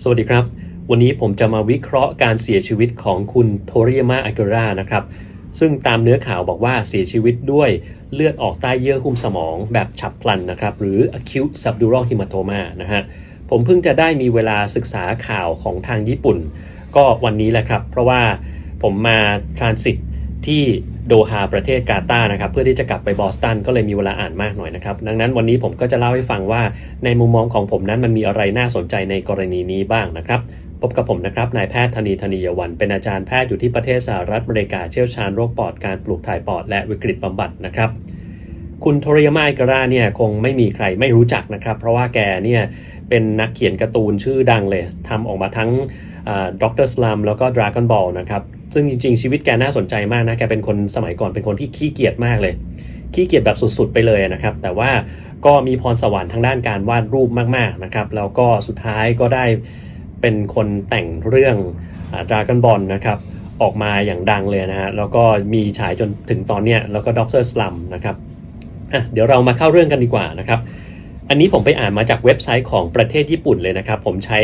สวัสดีครับวันนี้ผมจะมาวิเคราะห์การเสียชีวิตของคุณโทริยามะอากิระนะครับซึ่งตามเนื้อข่าวบอกว่าเสียชีวิตด้วยเลือดออกใต้เยื่อหุ้มสมองแบบฉับพลันนะครับหรือ acute subdural hematoma นะฮะผมเพิ่งจะได้มีเวลาศึกษาข่าวของทางญี่ปุ่นก็วันนี้แหละครับเพราะว่าผมมาทรานสิตที่โดฮาประเทศกาตาร์นะครับเพื่อที่จะกลับไปบอสตันก็เลยมีเวลาอ่านมากหน่อยนะครับดังนั้นวันนี้ผมก็จะเล่าให้ฟังว่าในมุมมองของผมนั้นมันมีอะไรน่าสนใจในกรณีนี้บ้างนะครับพบกับผมนะครับนายแพทย์ธนียวันเป็นอาจารย์แพทย์อยู่ที่ประเทศสหรัฐอเมริกาเชี่ยวชาญโรคปอดการปลูกถ่ายปอดและวิกฤตบำบัดนะครับคุณโทริยามะอากิระเนี่ยคงไม่มีใครไม่รู้จักนะครับเพราะว่าแกเนี่ยเป็นนักเขียนการ์ตูนชื่อดังเลยทำออกมาทั้งด็อกเตอร์สลัมแล้วก็ดราก้อนบอลนะครับซึ่งจริงๆชีวิตแกน่าสนใจมากนะแกเป็นคนสมัยก่อนเป็นคนที่ขี้เกียจมากเลยขี้เกียจแบบสุดๆไปเลยนะครับแต่ว่าก็มีพรสวรรค์ทางด้านการวาดรูปมากๆนะครับแล้วก็สุดท้ายก็ได้เป็นคนแต่งเรื่องดราก้อนบอลนะครับออกมาอย่างดังเลยนะฮะแล้วก็มีฉายจนถึงตอนเนี้ยแล้วก็ด็อกเตอร์สลัมนะครับเดี๋ยวเรามาเข้าเรื่องกันดีกว่านะครับอันนี้ผมไปอ่านมาจากเว็บไซต์ของประเทศญี่ปุ่นเลยนะครับผมใช้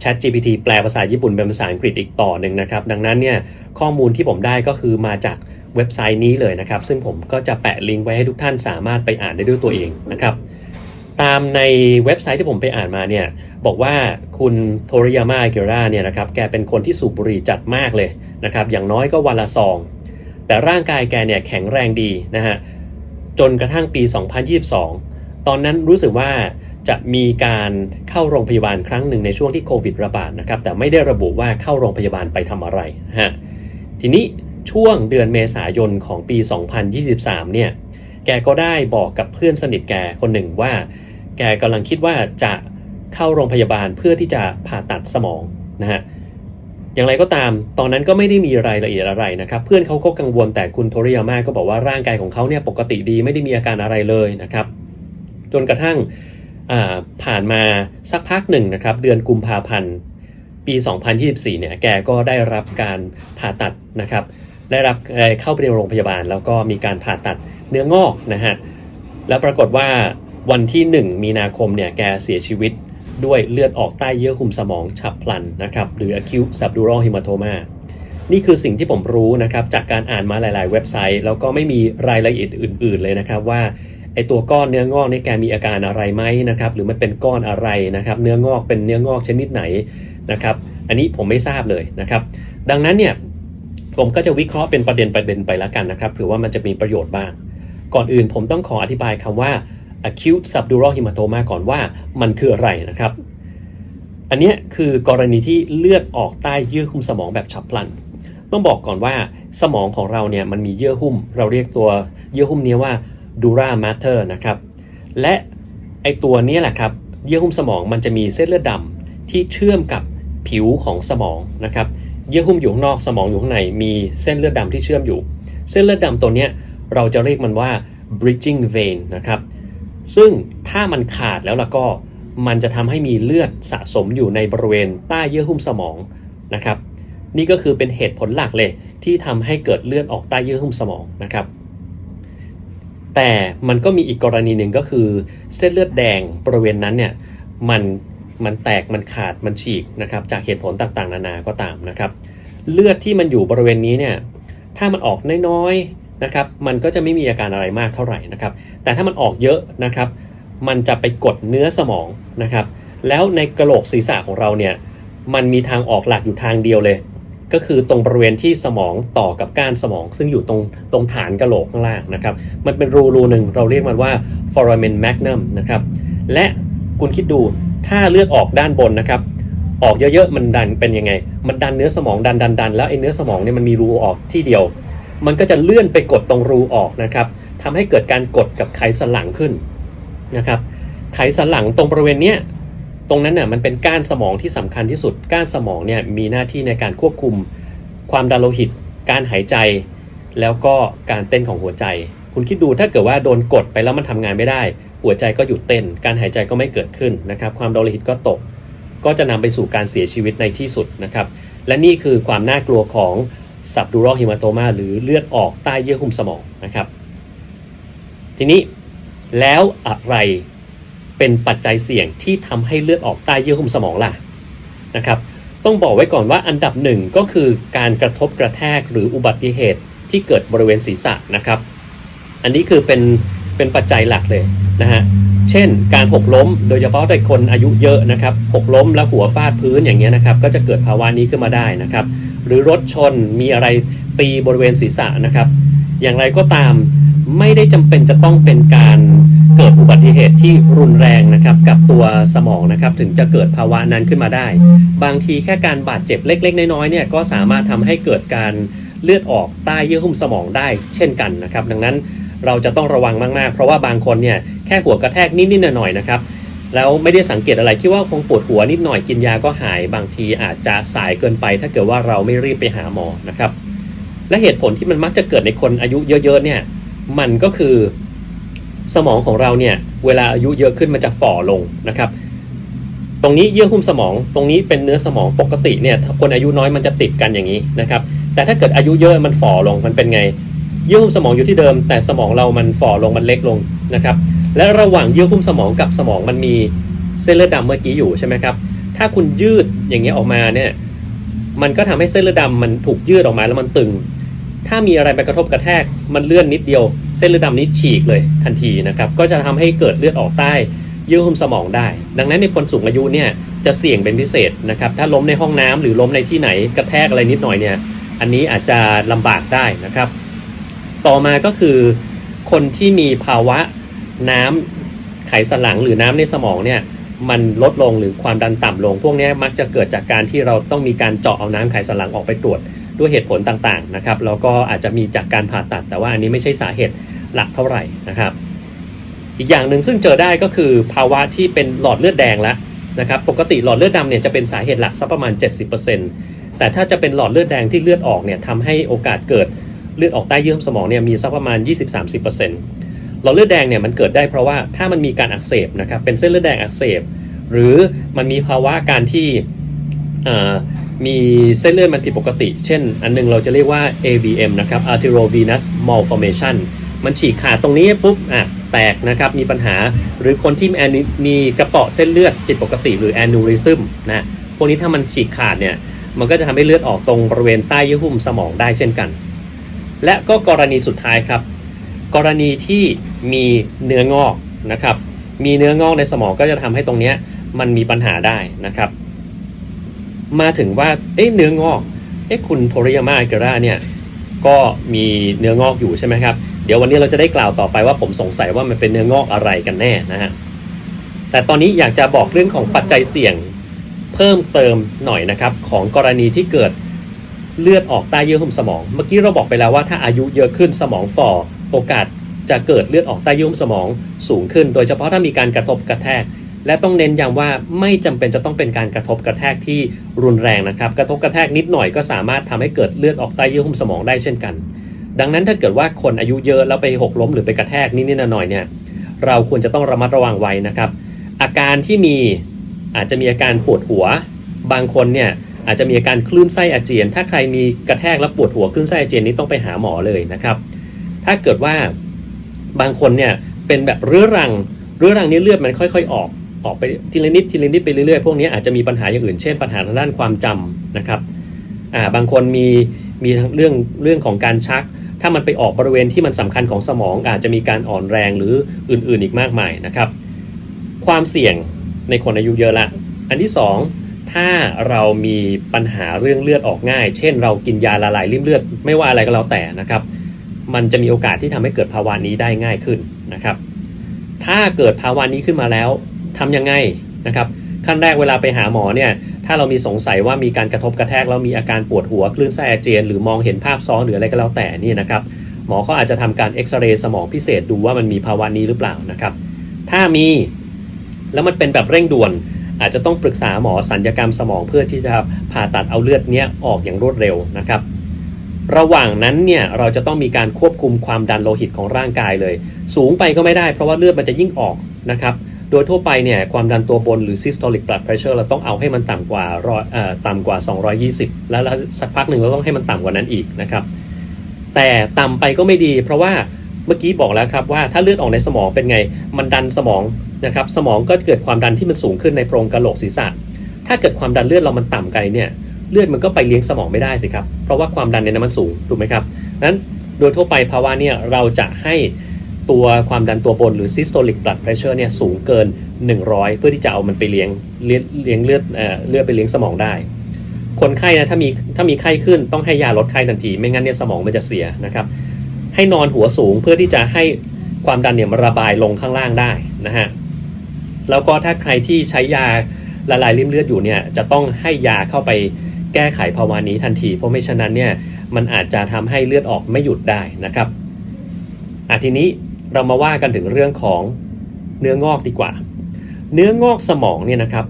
ChatGPT แปลภาษาญี่ปุ่นเป็นภาษาอังกฤษอีกต่อหนึ่งนะครับดังนั้นเนี่ยข้อมูลที่ผมได้ก็คือมาจากเว็บไซต์นี้เลยนะครับซึ่งผมก็จะแปะลิงก์ไว้ให้ทุกท่านสามารถไปอ่านได้ด้วยตัวเองนะครับตามในเว็บไซต์ที่ผมไปอ่านมาเนี่ยบอกว่าคุณโทริยามะอากิระเนี่ยนะครับแกเป็นคนที่สูบบุหรี่จัดมากเลยนะครับอย่างน้อยก็วันละซองแต่ร่างกายแกเนี่ยแข็งแรงดีนะฮะจนกระทั่งปี 2022 ตอนนั้นรู้สึกว่าจะมีการเข้าโรงพยาบาลครั้งหนึ่งในช่วงที่โควิดระบาดนะครับแต่ไม่ได้ระบุว่าเข้าโรงพยาบาลไปทำอะไรฮะทีนี้ช่วงเดือนเมษายนของปี 2023 เนี่ยแกก็ได้บอกกับเพื่อนสนิทแกคนหนึ่งว่าแกกำลังคิดว่าจะเข้าโรงพยาบาลเพื่อที่จะผ่าตัดสมองนะฮะอย่างไรก็ตามตอนนั้นก็ไม่ได้มีรายละเอียดอะไรนะครับเพื่อนเขาก็กังวลแต่คุณโทริยามะก็บอกว่าร่างกายของเขาเนี่ยปกติดีไม่ได้มีอาการอะไรเลยนะครับจนกระทั่งผ่านมาสักพักหนึ่งนะครับเดือนกุมภาพันธ์ปี 2024 เนี่ยแกก็ได้รับการผ่าตัดนะครับได้รับเข้าไปในโรงพยาบาลแล้วก็มีการผ่าตัดเนื้องอกนะฮะแล้วปรากฏว่าวันที่ 1 มีนาคมเนี่ยแกเสียชีวิตด้วยเลือดออกใต้เยื่อหุ้มสมองฉับพลันนะครับหรือ acute subdural hematoma นี่คือสิ่งที่ผมรู้นะครับจากการอ่านมาหลายๆเว็บไซต์แล้วก็ไม่มีรายละเอียดอื่นๆเลยนะครับว่าไอตัวก้อนเนื้องอกนี่แกมีอาการอะไรไหมนะครับหรือมันเป็นก้อนอะไรนะครับเนื้องอกเป็นเนื้องอกชนิดไหนนะครับอันนี้ผมไม่ทราบเลยนะครับดังนั้นเนี่ยผมก็จะวิเคราะห์เป็นประเด็นไปแล้วกันนะครับเผื่อว่ามันจะมีประโยชน์บ้างก่อนอื่นผมต้องขออธิบายคำว่า acute subdural hematoma ก่อนว่ามันคืออะไรนะครับอันนี้คือกรณีที่เลือดออกใต้เยื่อหุ้มสมองแบบฉับพลันต้องบอกก่อนว่าสมองของเราเนี่ยมันมีเยื่อหุ้มเราเรียกตัวเยื่อหุ้มนี้ว่าdura mater นะครับและไอตัวนี้แหละครับเยื่อหุ้มสมองมันจะมีเส้นเลือดดำที่เชื่อมกับผิวของสมองนะครับเยื่อหุ้มอยู่ข้างนอกสมองอยู่ข้างในมีเส้นเลือดดำที่เชื่อมอยู่เส้นเลือดดำตัวนี้เราจะเรียกมันว่า bridging vein นะครับซึ่งถ้ามันขาดแล้วก็มันจะทำให้มีเลือดสะสมอยู่ในบริเวณใต้เยื่อหุ้มสมองนะครับนี่ก็คือเป็นเหตุผลหลักเลยที่ทำให้เกิดเลือดออกใต้เยื่อหุ้มสมองนะครับแต่มันก็มีอีกกรณีหนึ่งก็คือเส้นเลือดแดงบริเวณนั้นเนี่ยมันแตกมันขาดมันฉีกนะครับจากเหตุผลต่างๆนานาก็ตามนะครับเลือดที่มันอยู่บริเวณนี้เนี่ยถ้ามันออกน้อยๆนะครับมันก็จะไม่มีอาการอะไรมากเท่าไหร่นะครับแต่ถ้ามันออกเยอะนะครับมันจะไปกดเนื้อสมองนะครับแล้วในกะโหลกศีรษะของเราเนี่ยมันมีทางออกหลักอยู่ทางเดียวเลยก็คือตรงบริเวณที่สมองต่อกับก้านสมองซึ่งอยู่ตรงฐานกะโหลกข้างล่างนะครับมันเป็นรูหนึ่งเราเรียกมันว่า foramen magnum นะครับและคุณคิดดูถ้าเลือดออกด้านบนนะครับออกเยอะๆมันดันเป็นยังไงมันดันเนื้อสมองดันแล้วไอ้เนื้อสมองเนี่ยมันมีรูออกที่เดียวมันก็จะเลื่อนไปกดตรงรูออกนะครับทำให้เกิดการกดกับไขสันหลังขึ้นนะครับไขสันหลังตรงบริเวณเนี้ยตรงนั้นน่ะมันเป็นก้านสมองที่สำคัญที่สุดก้านสมองเนี่ยมีหน้าที่ในการควบคุมความดันโลหิตการหายใจแล้วก็การเต้นของหัวใจคุณคิดดูถ้าเกิดว่าโดนกดไปแล้วมันทำงานไม่ได้หัวใจก็หยุดเต้นการหายใจก็ไม่เกิดขึ้นนะครับความดันโลหิตก็ตกก็จะนำไปสู่การเสียชีวิตในที่สุดนะครับและนี่คือความน่ากลัวของ subdural hematoma หรือเลือดออกใต้เยื่อหุ้มสมองนะครับทีนี้แล้วอะไรเป็นปัจจัยเสี่ยงที่ทำให้เลือดออกใต้เยื่อหุ้มสมองล่ะ นะครับต้องบอกไว้ก่อนว่าอันดับหนึ่งก็คือการกระทบกระแทกหรืออุบัติเหตุที่เกิดบริเวณศีรษะนะครับอันนี้คือเป็นปัจจัยหลักเลยนะฮะเช่นการหกล้มโดยเฉพาะในคนอายุเยอะนะครับหกล้มแล้วหัวฟาดพื้นอย่างเงี้ยนะครับก็จะเกิดภาวะนี้ขึ้นมาได้นะครับหรือรถชนมีอะไรตีบริเวณศีรษะนะครับอย่างไรก็ตามไม่ได้จำเป็นจะต้องเป็นการเกิดอุบัติเหตุที่รุนแรงนะครับกับตัวสมองนะครับถึงจะเกิดภาวะนั้นขึ้นมาได้บางทีแค่การบาดเจ็บเล็กๆน้อยๆเนี่ยก็สามารถทำให้เกิดการเลือดออกใต้เยื่อหุ้มสมองได้เช่นกันนะครับดังนั้นเราจะต้องระวังมากๆเพราะว่าบางคนเนี่ยแค่หัวกระแทกนิดๆหน่อยๆนะครับแล้วไม่ได้สังเกตอะไรคิดว่าคงปวดหัวนิดหน่อยกินยาก็หายบางทีอาจจะสายเกินไปถ้าเกิดว่าเราไม่รีบไปหาหมอนะครับและเหตุผลที่มันมักจะเกิดในคนอายุเยอะๆเนี่ยมันก็คือสมองของเราเนี่ยเวลาอายุเยอะขึ้นมันจะฝ่อลงนะครับตรงนี้เยื่อหุ้มสมองตรงนี้เป็นเนื้อสมองปกติเนี่ยคนอายุน้อยมันจะติดกันอย่างนี้นะครับแต่ถ้าเกิดอายุเยอะมันฝ่อลงมันเป็นไงเยื่อหุ้มสมองอยู่ที่เดิมแต่สมองเรามันฝ่อลงมันเล็กลงนะครับและระหว่างเยื่อหุ้มสมองกับสมองมันมีเส้นเลือดดำเมื่อกี้อยู่ใช่ไหมครับถ้าคุณยืดอย่างเงี้ยออกมาเนี่ยมันก็ทำให้เส้นเลือดดำมันถูกยืดออกมาแล้วมันตึงถ้ามีอะไรไปกระทบกระแทกมันเลื่อนนิดเดียวเส้นเลือดดำนี้ฉีกเลยทันทีนะครับก็จะทำให้เกิดเลือดออกใต้เยื่อหุ้มสมองได้ดังนั้นในคนสูงอายุเนี่ยจะเสี่ยงเป็นพิเศษนะครับถ้าล้มในห้องน้ำหรือล้มในที่ไหนกระแทกอะไรนิดหน่อยเนี่ยอันนี้อาจจะลำบากได้นะครับต่อมาก็คือคนที่มีภาวะน้ำไขสันหลังหรือน้ำในสมองเนี่ยมันลดลงหรือความดันต่ำลงพวกนี้มักจะเกิดจากการที่เราต้องมีการเจาะเอาน้ำไขสันหลังออกไปตรวจด้วยเหตุผลต่างๆนะครับแล้วก็อาจจะมีจากการผ่าตัดแต่ว่าอันนี้ไม่ใช่สาเหตุหลักเท่าไหร่นะครับอีกอย่างหนึ่งซึ่งเจอได้ก็คือภาวะที่เป็นหลอดเลือดแดงแล้วนะครับปกติหลอดเลือดดำเนี่ยจะเป็นสาเหตุหลักสักประมาณ 70% แต่ถ้าจะเป็นหลอดเลือดแดงที่เลือดออกเนี่ยทำให้โอกาสเกิดเลือดออกใต้เยื่อหุ้มสมองเนี่ยมีสักประมาณ 20-30%หลอดเลือดแดงเนี่ยมันเกิดได้เพราะว่าถ้ามันมีการอักเสบนะครับเป็นเส้นเลือดแดงอักเสบหรือมันมีภาวะการที่มีเส้นเลือดมันผิดปกติเช่นอันนึงเราจะเรียกว่า AVM นะครับ Arteriovenous Malformation มันฉีกขาดตรงนี้ปุ๊บแตกนะครับมีปัญหาหรือคนที่มีกระเปาะเส้นเลือดผิดปกติหรือ aneurysm นะพวกนี้ถ้ามันฉีกขาดเนี่ยมันก็จะทำให้เลือดออกตรงบริเวณใต้เยื่อหุ้มสมองได้เช่นกันและก็กรณีสุดท้ายครับกรณีที่มีเนื้องอกนะครับมีเนื้องอกในสมองก็จะทำให้ตรงนี้มันมีปัญหาได้นะครับมาถึงว่าเนื้องอกคุณโทริยาม่าอากิระเนี่ยก็มีเนื้องอกอยู่ใช่ไหมครับเดี๋ยววันนี้เราจะได้กล่าวต่อไปว่าผมสงสัยว่ามันเป็นเนื้องอกอะไรกันแน่นะฮะแต่ตอนนี้อยากจะบอกเรื่องของปัจจัยเสี่ยงเพิ่มเติมหน่อยนะครับของกรณีที่เกิดเลือดออกใต้เยื่อหุ้มสมองเมื่อกี้เราบอกไปแล้วว่าถ้าอายุเยอะขึ้นสมองฝ่อโอกาสจะเกิดเลือดออกใต้เยื่อหุ้มสมองสูงขึ้นโดยเฉพาะถ้ามีการกระทบกระแทกและต้องเน้นย้ำว่าไม่จำเป็นจะต้องเป็นการกระทบกระแทกที่รุนแรงนะครับกระทบกระแทกนิดหน่อยก็สามารถทำให้เกิดเลือดออกใต้เยื่อหุ้มสมองได้เช่นกันดังนั้นถ้าเกิดว่าคนอายุเยอะแล้วไปหกล้มหรือไปกระแทกนิดๆหน่อยๆเนี่ยเราควรจะต้องระมัดระวังไว้นะครับอาการที่มีอาจจะมีอาการปวดหัวบางคนเนี่ยอาจจะมีอาการคลื่นไส้อาเจียนถ้าใครมีกระแทกแล้วปวดหัวคลื่นไส้อาเจียนนี้ต้องไปหาหมอเลยนะครับถ้าเกิดว่าบางคนเนี่ยเป็นแบบเรื้อรังนี้เลือดมันค่อยๆออกไปทีละนิดไปเรื่อยๆพวกนี้อาจจะมีปัญหาอย่างอื่นเช่นปัญหาทางด้านความจำนะครับบางคนมีทั้งเรื่องของการชักถ้ามันไปออกบริเวณที่มันสำคัญของสมองอาจจะมีการอ่อนแรงหรืออื่นๆอีกมากมายนะครับความเสี่ยงในคนอายุเยอะละอันที่2ถ้าเรามีปัญหาเรื่องเลือดออกง่ายเช่นเรากินยาละลายริ่มเลือดไม่ว่าอะไรก็แล้วแต่นะครับมันจะมีโอกาสที่ทำให้เกิดภาวะนี้ได้ง่ายขึ้นนะครับถ้าเกิดภาวะนี้ขึ้นมาแล้วทำยังไงนะครับขั้นแรกเวลาไปหาหมอเนี่ยถ้าเรามีสงสัยว่ามีการกระทบกระแทกแล้วมีอาการปวดหัวคลื่นไส้อาเจียนหรือมองเห็นภาพซ้อนหรืออะไรก็แล้วแต่นี่นะครับหมอเขาอาจจะทำการเอ็กซเรย์สมองพิเศษดูว่ามันมีภาวะนี้หรือเปล่านะครับถ้ามีแล้วมันเป็นแบบเร่งด่วนอาจจะต้องปรึกษาหมอศัลยกรรมสมองเพื่อที่จะผ่าตัดเอาเลือดเนี้ยออกอย่างรวดเร็วนะครับระหว่างนั้นเนี่ยเราจะต้องมีการควบคุมความดันโลหิตของร่างกายเลยสูงไปก็ไม่ได้เพราะว่าเลือดมันจะยิ่งออกนะครับโดยทั่วไปเนี่ยความดันตัวบนหรือ systolic blood pressure เราต้องเอาให้มันต่ำกว่า220แล้วสักพักหนึ่งเราต้องให้มันต่ำกว่านั้นอีกนะครับแต่ต่ำไปก็ไม่ดีเพราะว่าเมื่อกี้บอกแล้วครับว่าถ้าเลือดออกในสมองเป็นไงมันดันสมองนะครับสมองก็เกิดความดันที่มันสูงขึ้นในโพรงกะโหลกศีรษะ ถ้าเกิดความดันเลือดเรามันต่ำไกลเนี่ยเลือดมันก็ไปเลี้ยงสมองไม่ได้สิครับเพราะว่าความดันในนั้นมันสูงถูกไหมครับนั้นโดยทั่วไปภาวะเนี่ยเราจะให้ตัวความดันตัวบนหรือ systolic blood pressure เนี่ยสูงเกิน100เพื่อที่จะเอามันไปเลี้ยงเลือดไปเลี้ยงสมองได้คนไข้นะถ้ามีไข้ขึ้นต้องให้ยาลดไข้ทันทีไม่งั้นเนี่ยสมองมันจะเสียนะครับให้นอนหัวสูงเพื่อที่จะให้ความดันเนี่ยมันระบายลงข้างล่างได้นะฮะแล้วก็ถ้าใครที่ใช้ยาละลายริ่มเลือดอยู่เนี่ยจะต้องให้ยาเข้าไปแก้ไขภาวะนี้ทันทีเพราะไม่ฉะนั้นเนี่ยมันอาจจะทำให้เลือดออกไม่หยุดได้นะครับทีนี้เรามาว่ากันถึงเรื่องของเนื้องอกดีกว่าเนื้องอกสมองเนี่ยนะครับ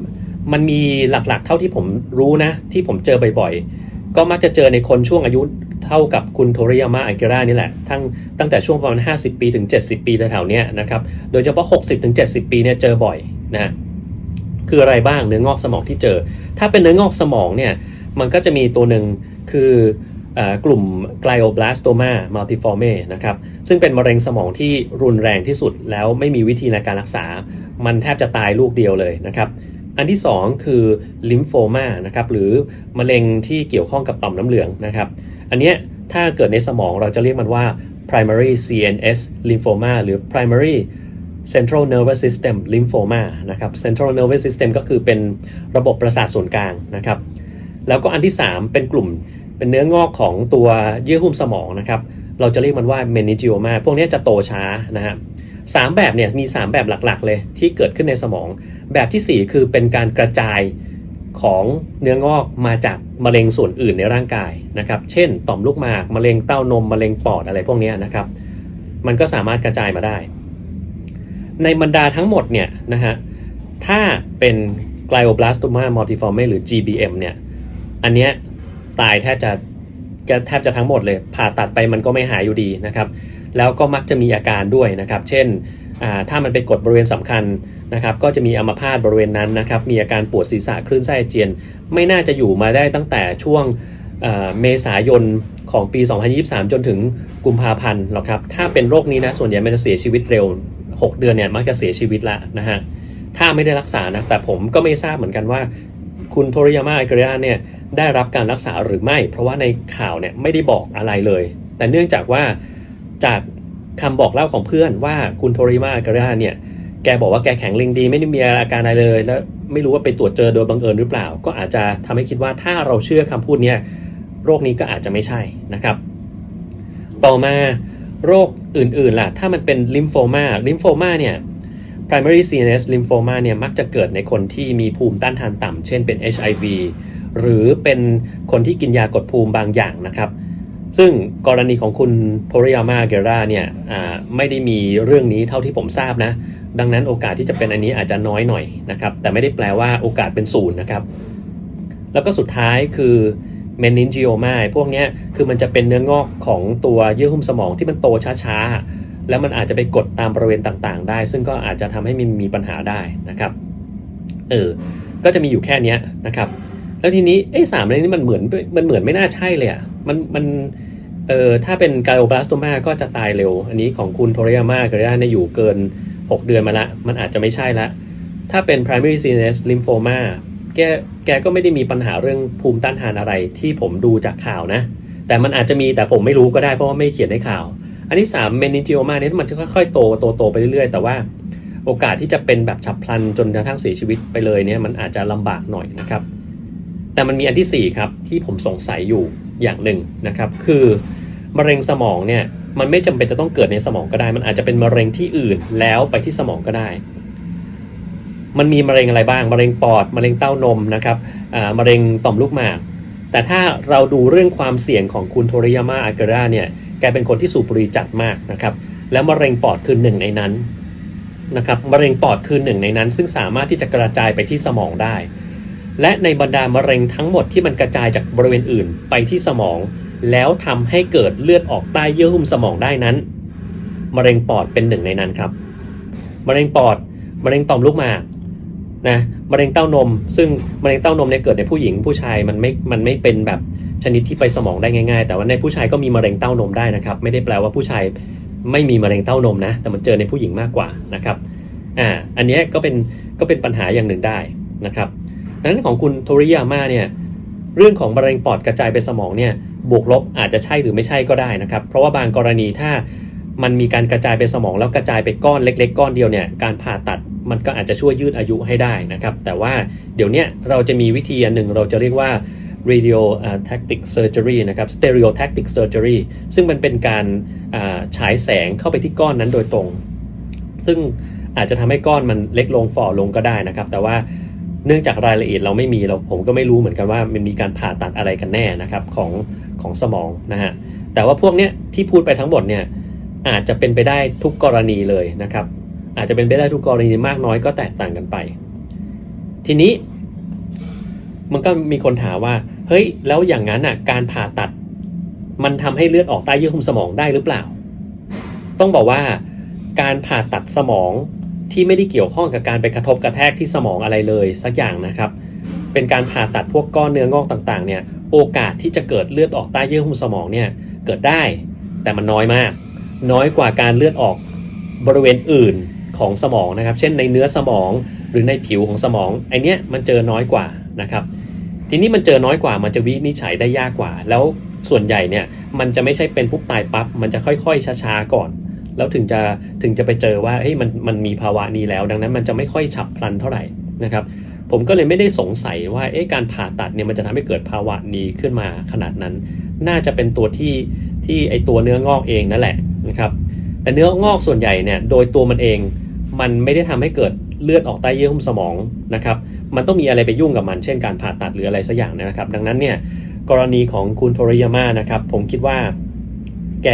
มันมีหลักๆเท่าที่ผมรู้นะที่ผมเจอบ่อยๆก็มักจะเจอในคนช่วงอายุเท่ากับคุณโทริยาม่าอากิระนี่แหละตั้งแต่ช่วงประมาณ50ปีถึง70ปีแถวๆเนี้ยนะครับโดยเฉพาะ60ถึง70ปีเนี่ยเจอบ่อยนะคืออะไรบ้างเนื้องอกสมองที่เจอถ้าเป็นเนื้องอกสมองเนี่ยมันก็จะมีตัวหนึ่งคือกลุ่ม glioblastoma multiforme นะครับซึ่งเป็นมะเร็งสมองที่รุนแรงที่สุดแล้วไม่มีวิธีในการรักษามันแทบจะตายลูกเดียวเลยนะครับอันที่2คือ lymphoma นะครับหรือมะเร็งที่เกี่ยวข้องกับต่อมน้ำเหลืองนะครับอันเนี้ยถ้าเกิดในสมองเราจะเรียกมันว่า primary CNS lymphoma หรือ primary central nervous system lymphoma นะครับ central nervous system ก็คือเป็นระบบประสาทส่วนกลางนะครับแล้วก็อันที่3เป็นกลุ่มเป็นเนื้องอกของตัวเยื่อหุ้มสมองนะครับเราจะเรียกมันว่า meningioma พวกนี้จะโตช้านะฮะ3แบบเนี่ยมี3แบบหลักๆเลยที่เกิดขึ้นในสมองแบบที่4คือเป็นการกระจายของเนื้องอกมาจากมะเร็งส่วนอื่นในร่างกายนะครับเช่นต่อมลูกหมากมะเร็งเต้านมมะเร็งปอดอะไรพวกนี้นะครับมันก็สามารถกระจายมาได้ในบรรดาทั้งหมดเนี่ยนะฮะถ้าเป็น glioblastoma multiforme หรือ GBM เนี่ยอันเนี้ยตายแทบจะทั้งหมดเลยผ่าตัดไปมันก็ไม่หายอยู่ดีนะครับแล้วก็มักจะมีอาการด้วยนะครับเช่นถ้ามันไปกดบริเวณสำคัญนะครับก็จะมีอัมพาตบริเวณนั้นนะครับมีอาการปวดศีรษะคลื่นไส้อาเจียนไม่น่าจะอยู่มาได้ตั้งแต่ช่วงเมษายนของปี 2023 จนถึงกุมภาพันธ์หรอกครับถ้าเป็นโรคนี้นะส่วนใหญ่มันจะเสียชีวิตเร็ว6 เดือนเนี่ยมักจะเสียชีวิตละนะฮะถ้าไม่ได้รักษานะแต่ผมก็ไม่ทราบเหมือนกันว่าคุณโทริยาม่าอากิระเนี่ยได้รับการรักษาหรือไม่เพราะว่าในข่าวเนี่ยไม่ได้บอกอะไรเลยแต่เนื่องจากว่าจากคำบอกเล่าของเพื่อนว่าคุณโทริยาม่าอากิระเนี่ยแกบอกว่าแกแข็งแรงดีไม่ได้มีอาการอะไรเลยแล้วไม่รู้ว่าไปตรวจเจอโดยบังเอิญหรือเปล่าก็อาจจะทำให้คิดว่าถ้าเราเชื่อคำพูดเนี่ยโรคนี้ก็อาจจะไม่ใช่นะครับต่อมาโรคอื่นๆล่ะถ้ามันเป็นลิมโฟมาเนี่ย primary CNS lymphoma เนี่ยมักจะเกิดในคนที่มีภูมิต้านทานต่ำเช่นเป็น HIV หรือเป็นคนที่กินยากดภูมิบางอย่างนะครับซึ่งกรณีของคุณโทริยาม่าอากิระเนี่ยไม่ได้มีเรื่องนี้เท่าที่ผมทราบนะดังนั้นโอกาสที่จะเป็นอันนี้อาจจะน้อยหน่อยนะครับแต่ไม่ได้แปลว่าโอกาสเป็น0นะครับแล้วก็สุดท้ายคือ meningioma พวกนี้คือมันจะเป็นเนื้องอกของตัวเยื่อหุ้มสมองที่มันโตช้าๆแล้วมันอาจจะไปกดตามบริเวณต่างๆได้ซึ่งก็อาจจะทำให้มีปัญหาได้นะครับก็จะมีอยู่แค่นี้นะครับแล้วทีนี้3เรื่องนี้มันเหมือนไม่น่าใช่เลยอ่ะมันถ้าเป็น glioblastoma ก็จะตายเร็วอันนี้ของคุณโทริยาม่าอากิระเนี่ยอยู่เกิน6 เดือนมาละมันอาจจะไม่ใช่ละถ้าเป็น primary CNS lymphoma แกก็ไม่ได้มีปัญหาเรื่องภูมิต้านทานอะไรที่ผมดูจากข่าวนะแต่มันอาจจะมีแต่ผมไม่รู้ก็ได้เพราะว่าไม่เขียนในข่าวอันที่3 meningioma เนี่ยมันจะค่อยๆโตไปเรื่อยๆแต่ว่าโอกาสที่จะเป็นแบบฉับพลันจนกระทั่งเสียชีวิตไปเลยเนี่ยมันอาจจะลำบากหน่อยนะครับแต่มันมีอันที่4ครับที่ผมสงสัยอยู่อย่างหนึ่งนะครับคือมะเร็งสมองเนี่ยมันไม่จำเป็นจะต้องเกิดในสมองก็ได้มันอาจจะเป็นมะเร็งที่อื่นแล้วไปที่สมองก็ได้มันมีมะเร็งอะไรบ้างมะเร็งปอดมะเร็งเต้านมนะครับมะเร็งต่อมลูกหมากแต่ถ้าเราดูเรื่องความเสี่ยงของคุณโทริยาม่าอากิระเนี่ยแกเป็นคนที่สูบบุหรี่จัดมากนะครับแล้วมะเร็งปอดคือหนึ่งในนั้นนะครับมะเร็งปอดคือหนึ่งในนั้นซึ่งสามารถที่จะกระจายไปที่สมองได้และในบรรดามะเร็งทั้งหมดที่มันกระจายจากบริเวณอื่นไปที่สมองแล้วทำให้เกิดเลือดออกใต้เยื่อหุ้มสมองได้นั้นมะเร็งปอดเป็นหนึ่งในนั้นครับมะเร็งปอดมะเร็งต่อมลูกหมากนะมะเร็งเต้านมซึ่งมะเร็งเต้านมเนี่ยเกิดในผู้หญิงผู้ชายมันไม่เป็นแบบชนิดที่ไปสมองได้ง่ายๆแต่ว่าในผู้ชายก็มีมะเร็งเต้านมได้นะครับไม่ได้แปลว่าผู้ชายไม่มีมะเร็งเต้านมนะแต่มันเจอในผู้หญิงมากกว่านะครับอันนี้ก็เป็นปัญหาอย่างหนึ่งได้นะครับ ดังนั้นของคุณโทริยาม่าเนี่ยเรื่องของมะเร็งปอดกระจายไปสมองเนี่ยบวกลบอาจจะใช่หรือไม่ใช่ก็ได้นะครับเพราะว่าบางกรณีถ้ามันมีการกระจายไปสมองแล้วกระจายไปก้อนเล็กๆก้อนเดียวเนี่ยการผ่าตัดมันก็อาจจะช่วยยืดอายุให้ได้นะครับแต่ว่าเดี๋ยวนี้เราจะมีวิธีอันหนึ่งเราจะเรียกว่า radio tactic surgery นะครับ stereotactic surgery ซึ่งมันเป็นการฉายแสงเข้าไปที่ก้อนนั้นโดยตรงซึ่งอาจจะทำให้ก้อนมันเล็กลงฝ่อลงก็ได้นะครับแต่ว่าเนื่องจากรายละเอียดเราไม่มีผมก็ไม่รู้เหมือนกันว่ามันมีการผ่าตัดอะไรกันแน่นะครับของสมองนะฮะแต่ว่าพวกเนี้ยที่พูดไปทั้งหมดเนี่ยอาจจะเป็นไปได้ทุกกรณีเลยนะครับอาจจะเป็นไปได้ทุกกรณีมากน้อยก็แตกต่างกันไปทีนี้มันก็มีคนถามว่าเฮ้ยแล้วอย่างนั้นอ่ะการผ่าตัดมันทำให้เลือดออกใต้เยื่อหุ้มสมองได้หรือเปล่าต้องบอกว่าการผ่าตัดสมองที่ไม่ได้เกี่ยวข้องกับการไปกระทบกระแทกที่สมองอะไรเลยสักอย่างนะครับเป็นการผ่าตัดพวกก้อนเนื้องอกต่างๆเนี่ยโอกาสที่จะเกิดเลือดออกใต้เยื่อหุ้มสมองเนี่ยเกิดได้แต่มันน้อยมากน้อยกว่าการเลือดออกบริเวณอื่นของสมองนะครับเช่นในเนื้อสมองหรือในผิวของสมองไอเนี้ยมันเจอน้อยกว่านะครับทีนี้มันเจอน้อยกว่ามันจะวินิจฉัยได้ยากกว่าแล้วส่วนใหญ่เนี่ยมันจะไม่ใช่เป็นปุ๊บตายปั๊บมันจะค่อยๆช้าๆก่อนแล้วถึงจะไปเจอว่าเฮ้ยมันมีภาวะนี้แล้วดังนั้นมันจะไม่ค่อยฉับพลันเท่าไหร่นะครับผมก็เลยไม่ได้สงสัยว่าการผ่าตัดเนี่ยมันจะทำให้เกิดภาวะนี้ขึ้นมาขนาดนั้นน่าจะเป็นตัวที่ไอตัวเนื้องอกเองนั่นแหละนะครับแต่เนื้องอกส่วนใหญ่เนี่ยโดยตัวมันเองมันไม่ได้ทำให้เกิดเลือดออกใต้เยื่อหุ้มสมองนะครับมันต้องมีอะไรไปยุ่งกับมันเช่นการผ่าตัดหรืออะไรสักอย่างนะครับดังนั้นเนี่ยกรณีของคุณโทริยาม่านะครับผมคิดว่าแก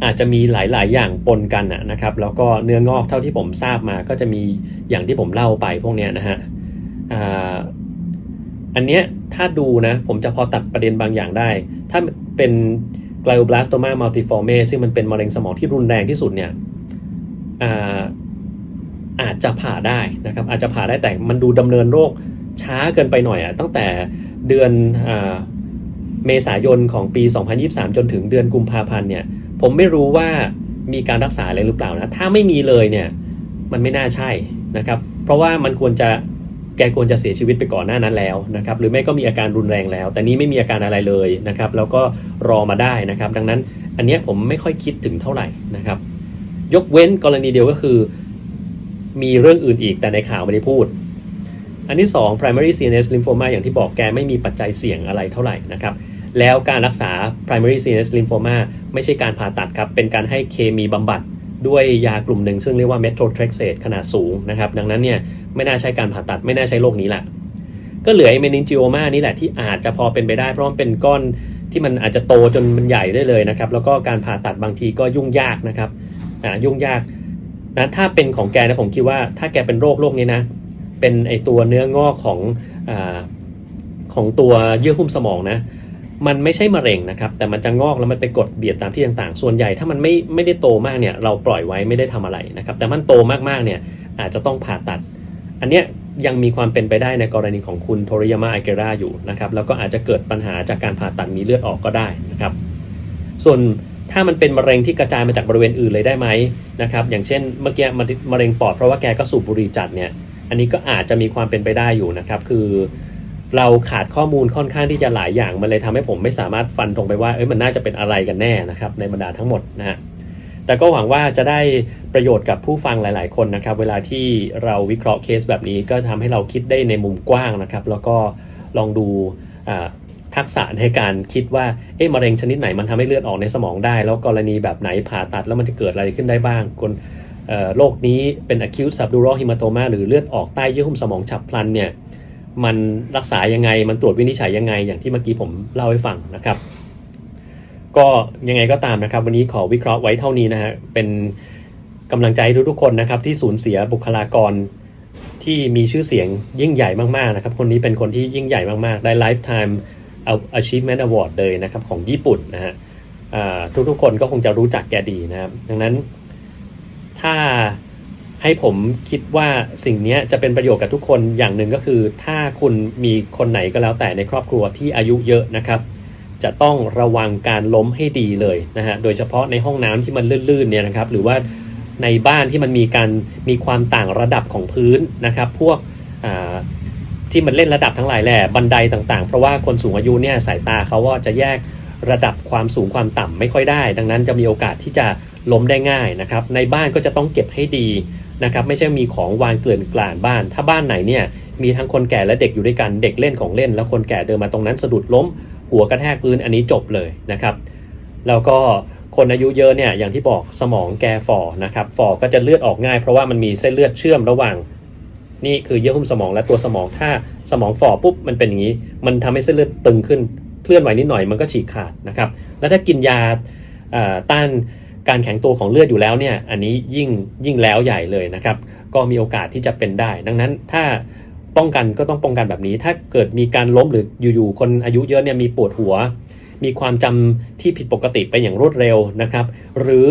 อาจจะมีหลายๆอย่างปนกันนะครับแล้วก็เนื้องอกเท่าที่ผมทราบมาก็จะมีอย่างที่ผมเล่าไปพวกเนี้ยนะฮะอันเนี้ยถ้าดูนะผมจะพอตัดประเด็นบางอย่างได้ถ้าเป็น glioblastoma multiforme ซึ่งมันเป็นมะเร็งสมองที่รุนแรงที่สุดเนี่ยอาจจะผ่าได้นะครับอาจจะผ่าได้แต่มันดูดำเนินโรคช้าเกินไปหน่อยตั้งแต่เดือนเมษายนของปี 2023 จนถึงเดือนกุมภาพันธ์เนี่ยผมไม่รู้ว่ามีการรักษาอะไรหรือเปล่านะถ้าไม่มีเลยเนี่ยมันไม่น่าใช่นะครับเพราะว่ามันแกควรจะเสียชีวิตไปก่อนหน้านั้นแล้วนะครับหรือไม่ก็มีอาการรุนแรงแล้วแต่นี้ไม่มีอาการอะไรเลยนะครับแล้วก็รอมาได้นะครับดังนั้นอันนี้ผมไม่ค่อยคิดถึงเท่าไหร่นะครับยกเว้นกรณีเดียวก็คือมีเรื่องอื่นอีกแต่ในข่าวไม่ได้พูดอันที่2 primary CNS lymphoma อย่างที่บอกแกไม่มีปัจจัยเสี่ยงอะไรเท่าไหร่นะครับแล้วการรักษา primary CNS lymphoma ไม่ใช่การผ่าตัดครับเป็นการให้เคมีบำบัดด้วยยากลุ่มหนึ่งซึ่งเรียกว่า methotrexate ขนาดสูงนะครับดังนั้นเนี่ยไม่น่าใช้การผ่าตัดไม่น่าใช้โรคนี้แหละก็เหลือไอ้ meningioma นี่แหละที่อาจจะพอเป็นไปได้เพราะมันเป็นก้อนที่มันอาจจะโตจนมันใหญ่ได้เลยนะครับแล้วก็การผ่าตัดบางทีก็ยุ่งยากนะครับยุ่งยากนะถ้าเป็นของแกนะผมคิดว่าถ้าแกเป็นโรคนี้นะเป็นไอตัวเนื้องอกของตัวเยื่อหุ้มสมองนะมันไม่ใช่มะเร็งนะครับแต่มันจะงอกแล้วมันไปกดเบียดตามที่ต่างๆส่วนใหญ่ถ้ามันไม่ได้โตมากเนี่ยเราปล่อยไว้ไม่ได้ทำอะไรนะครับแต่มันโตมากๆเนี่ยอาจจะต้องผ่าตัดอันเนี้ยยังมีความเป็นไปได้ในกรณีของคุณโทริยาม่าอาเกระอยู่นะครับแล้วก็อาจจะเกิดปัญหาจากการผ่าตัดมีเลือดออกก็ได้นะครับส่วนถ้ามันเป็นมะเร็งที่กระจายมาจากบริเวณอื่นเลยได้ไหมนะครับอย่างเช่นเมื่อกี้มะเร็งปอดเพราะว่าแกก็สูบบุหรี่จัดเนี่ยอันนี้ก็อาจจะมีความเป็นไปได้อยู่นะครับคือเราขาดข้อมูลค่อนข้างที่จะหลายอย่างมันเลยทำให้ผมไม่สามารถฟันตรงไปว่ามันน่าจะเป็นอะไรกันแน่นะครับในบรรดาทั้งหมดนะฮะแต่ก็หวังว่าจะได้ประโยชน์กับผู้ฟังหลายๆคนนะครับเวลาที่เราวิเคราะห์เคสแบบนี้ก็ทำให้เราคิดได้ในมุมกว้างนะครับแล้วก็ลองดูทักษะในการคิดว่ามะเร็งชนิดไหนมันทำให้เลือดออกในสมองได้แล้วกรณีแบบไหนผ่าตัดแล้วมันจะเกิดอะไรขึ้นได้บ้างโรคนี้เป็น acute subdural hematoma หรือเลือดออกใต้เยื่อหุ้มสมองฉับพลันเนี่ยมันรักษายังไงมันตรวจวินิจฉัยยังไงอย่างที่เมื่อกี้ผมเล่าให้ฟังนะครับก็ยังไงก็ตามนะครับวันนี้ขอวิเคราะห์ไว้เท่านี้นะฮะเป็นกำลังใจให้ทุกๆคนนะครับที่สูญเสียบุคลากรที่มีชื่อเสียงยิ่งใหญ่มากๆนะครับคนนี้เป็นคนที่ยิ่งใหญ่มากๆได้ lifetime achievement award เลยนะครับของญี่ปุ่นนะฮะทุกๆคนก็คงจะรู้จักแกดีนะครับดังนั้นถ้าให้ผมคิดว่าสิ่งนี้จะเป็นประโยชน์กับทุกคนอย่างหนึ่งก็คือถ้าคุณมีคนไหนก็แล้วแต่ในครอบครัวที่อายุเยอะนะครับจะต้องระวังการล้มให้ดีเลยนะฮะโดยเฉพาะในห้องน้ำที่มันลื่นๆเนี่ยนะครับหรือว่าในบ้านที่มันมีความต่างระดับของพื้นนะครับพวก ที่มันเล่นระดับทั้งหลายแหละบันไดต่างๆเพราะว่าคนสูงอายุเนี่ยสายตาเขาว่าจะแยกระดับความสูงความต่ำไม่ค่อยได้ดังนั้นจะมีโอกาสที่จะล้มได้ง่ายนะครับในบ้านก็จะต้องเก็บให้ดีนะครับไม่ใช่มีของวางเกลื่อนกลาดบ้านถ้าบ้านไหนเนี่ยมีทั้งคนแก่และเด็กอยู่ด้วยกันเด็กเล่นของเล่นแล้วคนแก่เดินมาตรงนั้นสะดุดล้มหัวกระแทกพื้นอันนี้จบเลยนะครับแล้วก็คนอายุเยอะเนี่ยอย่างที่บอกสมองแกฝ่อนะครับฝ่อก็จะเลือดออกง่ายเพราะว่ามันมีเส้นเลือดเชื่อมระหว่างนี่คือเยื่อหุ้มสมองและตัวสมองถ้าสมองฝ่อปุ๊บมันเป็นอย่างนี้มันทำให้เส้นเลือดตึงขึ้นเคลื่อนไหวนิดหน่อยมันก็ฉีกขาดนะครับแล้วถ้ากินยาต้านการแข็งตัวของเลือดอยู่แล้วเนี่ยอันนี้ยิ่งแล้วใหญ่เลยนะครับก็มีโอกาสที่จะเป็นได้ดังนั้นถ้าป้องกันก็ต้องป้องกันแบบนี้ถ้าเกิดมีการล้มหรืออยู่ๆคนอายุเยอะเนี่ยมีปวดหัวมีความจำที่ผิดปกติไปอย่างรวดเร็วนะครับหรือ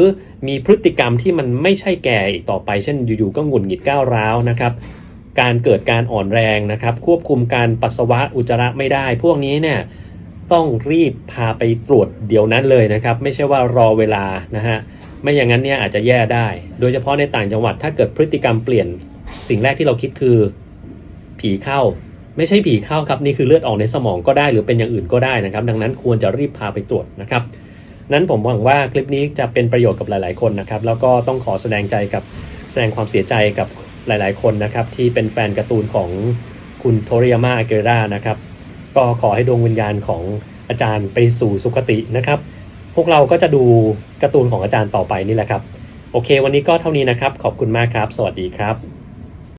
มีพฤติกรรมที่มันไม่ใช่แก่อีกต่อไปเช่นอยู่ๆก็หงุดหงิดก้าวร้าวนะครับการเกิดการอ่อนแรงนะครับควบคุมการปัสสาวะอุจจาระไม่ได้พวกนี้เนี่ยต้องรีบพาไปตรวจเดี๋ยวนั้นเลยนะครับไม่ใช่ว่ารอเวลานะฮะไม่อย่างนั้นเนี่ยอาจจะแย่ได้โดยเฉพาะในต่างจังหวัดถ้าเกิดพฤติกรรมเปลี่ยนสิ่งแรกที่เราคิดคือผีเข้าไม่ใช่ผีเข้าครับนี่คือเลือดออกในสมองก็ได้หรือเป็นอย่างอื่นก็ได้นะครับดังนั้นควรจะรีบพาไปตรวจนะครับนั้นผมหวังว่าคลิปนี้จะเป็นประโยชน์กับหลายๆคนนะครับแล้วก็ต้องขอแสดงความเสียใจกับหลายๆคนนะครับที่เป็นแฟนการ์ตูนของคุณโทริยาม่าอากิระนะครับก็ขอให้ดวงวิญญาณของอาจารย์ไปสู่สุคตินะครับพวกเราก็จะดูการ์ตูนของอาจารย์ต่อไปนี่แหละครับโอเควันนี้ก็เท่านี้นะครับขอบคุณมากครับสวัสดีครับ